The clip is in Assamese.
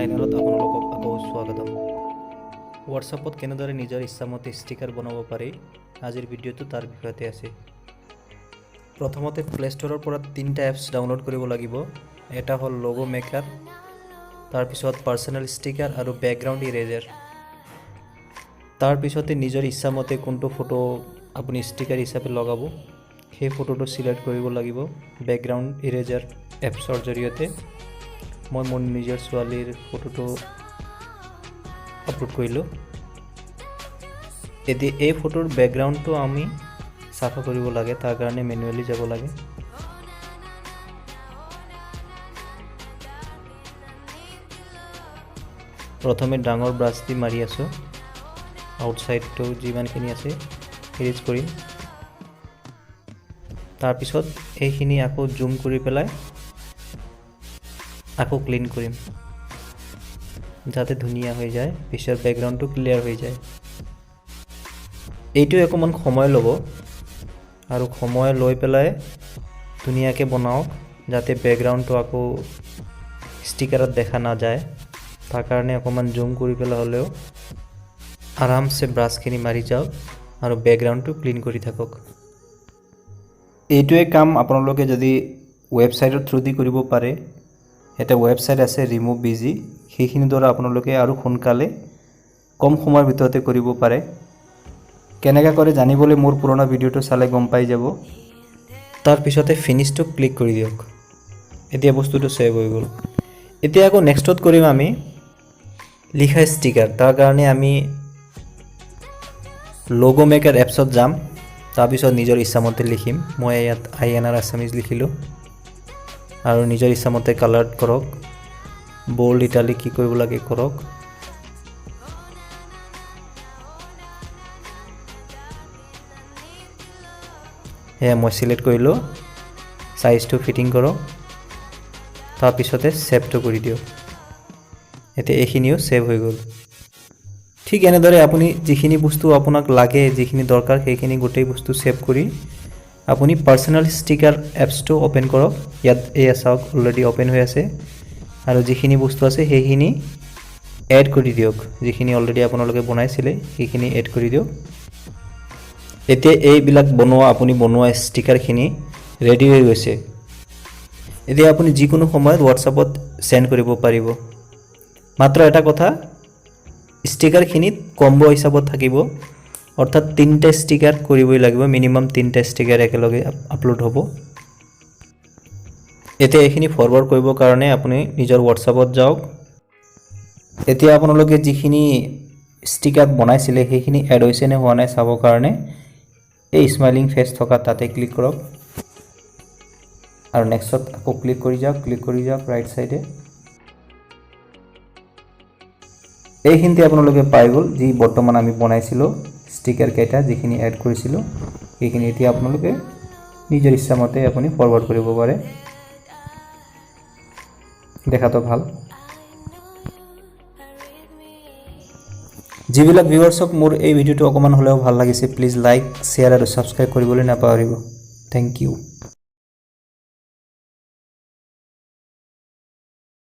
আইনাৰত আপোনালোকক আকৌ স্বাগতম। হোৱাটছআপত কেনেদৰে নিজৰ ইচ্ছামতে ষ্টিকাৰ বনাব পাৰি আজিৰ ভিডিঅ'টো তাৰ বিষয়তে আছে। প্ৰথমতে প্লে ষ্টৰৰ পৰা তিনিটা এপছ ডাউনলোড কৰিব লাগিব। এটা হ'ল লগো মেকাৰ, তাৰপিছত পাৰ্চনেল ষ্টিকাৰ আৰু বেকগ্ৰাউণ্ড ইৰেজাৰ। তাৰপিছতে নিজৰ ইচ্ছামতে কোনটো ফটো আপুনি ষ্টিকাৰ হিচাপে লগাব সেই ফটোটো চিলেক্ট কৰিব লাগিব বেকগ্ৰাউণ্ড ইৰেজাৰ এপছৰ জৰিয়তে। মই মোৰ নিজৰ ছোৱালীৰ ফটোটো আপলোড কৰিলোঁ। এতিয়া এই ফটোৰ বেকগ্ৰাউণ্ডটো আমি চাফা কৰিব লাগে, তাৰ কাৰণে মেনুৱেলি যাব লাগে। প্ৰথমে ডাঙৰ ব্ৰাছ দি মাৰি আছোঁ, আউটসাইডটো যিমানখিনি আছে ইৰেজ কৰিম। তাৰপিছত এইখিনি আকৌ জুম কৰি পেলাই আকৌ ক্লিন কৰিম যাতে ধুনীয়া হৈ যায়, পিছৰ বেকগ্ৰাউণ্ডটো ক্লিয়াৰ হৈ যায়। এইটো অকণমান সময় ল'ব আৰু সময় লৈ পেলাই ধুনীয়াকৈ বনাওক যাতে বেকগ্ৰাউণ্ডটো আকৌ ষ্টিকাৰত দেখা নাযায়। তাৰ কাৰণে অকণমান জুম কৰি পেলাই হ'লেও আৰামছে ব্ৰাছখিনি মাৰি যাওক আৰু বেকগ্ৰাউণ্ডটো ক্লিন কৰি থাকক। এইটোৱে কাম আপোনালোকে যদি ৱেবছাইটৰ থ্ৰুদি কৰিব পাৰে। এটা ৱেবছাইট আছে ৰিমুভ বিজি, সেইখিনিৰ দ্বাৰা আপোনালোকে আৰু সোনকালে কম সময়ৰ ভিতৰতে কৰিব পাৰে। কেনেকৈ কৰে জানিবলৈ মোৰ পুৰণা ভিডিঅ'টো চালে গম পাই যাব। তাৰপিছতে ফিনিছটো ক্লিক কৰি দিয়ক। এতিয়া বস্তুটো ছেভ হৈ গ'ল। এতিয়া আকৌ নেক্সটত কৰিম আমি লিখা ষ্টিকাৰ। তাৰ কাৰণে আমি লগো মেকাৰ এপছত যাম, তাৰপিছত নিজৰ ইচ্ছামতে লিখিম। মই ইয়াত INR আছামিজ লিখিলোঁ আৰু নিজৰ ইচ্ছামতে কালাৰ কৰক, বোল্ড ইটালিক কি কৰিব লাগে কৰক। সেয়া মই চিলেক্ট কৰিলোঁ, চাইজটো ফিটিং কৰক, তাৰপিছতে ছেভটো কৰি দিয়ক। এতিয়া এইখিনিও ছেভ হৈ গ'ল। ঠিক এনেদৰে আপুনি যিখিনি বস্তু আপোনাক লাগে, যিখিনি দৰকাৰ সেইখিনি গোটেই বস্তু ছেভ কৰি আপুনি পাৰ্চনেল ষ্টিকাৰ এপছটো অ'পেন কৰক। ইয়াত এয়া চাওক অলৰেডি অ'পেন হৈ আছে আৰু যিখিনি বস্তু আছে সেইখিনি এড কৰি দিয়ক। যিখিনি অলৰেডি আপোনালোকে বনাইছিলে সেইখিনি এড কৰি দিয়ক। এতিয়া এইবিলাক আপুনি বনোৱা ষ্টিকাৰখিনি ৰেডি হৈ গৈছে। এতিয়া আপুনি যিকোনো সময়ত হোৱাটছআপত চেণ্ড কৰিব পাৰিব। মাত্ৰ এটা কথা, ষ্টিকাৰখিনিত কম্বো হিচাপত থাকিব, অৰ্থাৎ 3টা ষ্টিকাৰ কৰিবই লাগিব, মিনিমাম 3টা ষ্টিকাৰ একেলগে আপলোড হ'ব। এতিয়া এইখিনি ফৰৱাৰ্ড কৰিবৰ কাৰণে আপুনি নিজৰ হোৱাটছআপত যাওক। এতিয়া আপোনালোকে যিখিনি ষ্টিকাৰ বনাইছিলে সেইখিনি এড হৈছে নে হোৱা নাই চাবৰ কাৰণে এই স্মাইলিং ফেচ থকা তাতে ক্লিক কৰক আৰু নেক্সটত আকৌ ক্লিক কৰি যাওক ৰাইট চাইডে। এইখিনিতে আপোনালোকে পাই গ'ল যি বৰ্তমান আমি বনাইছিলোঁ ষ্টিকাৰ কেইটা, যিখিনি এড কৰিছিলোঁ সেইখিনি এতিয়া আপোনালোকে নিজৰ ইচ্ছামতে আপুনি ফৰৱাৰ্ড কৰিব পাৰে। দেখাটো ভাল। যিবিলাক ভিউৱাৰ্ছক মোৰ এই ভিডিঅ'টো অকণমান হ'লেও ভাল লাগিছে, প্লিজ লাইক, শ্বেয়াৰ আৰু ছাবস্ক্ৰাইব কৰিবলৈ নাপাহৰিব। Thank U.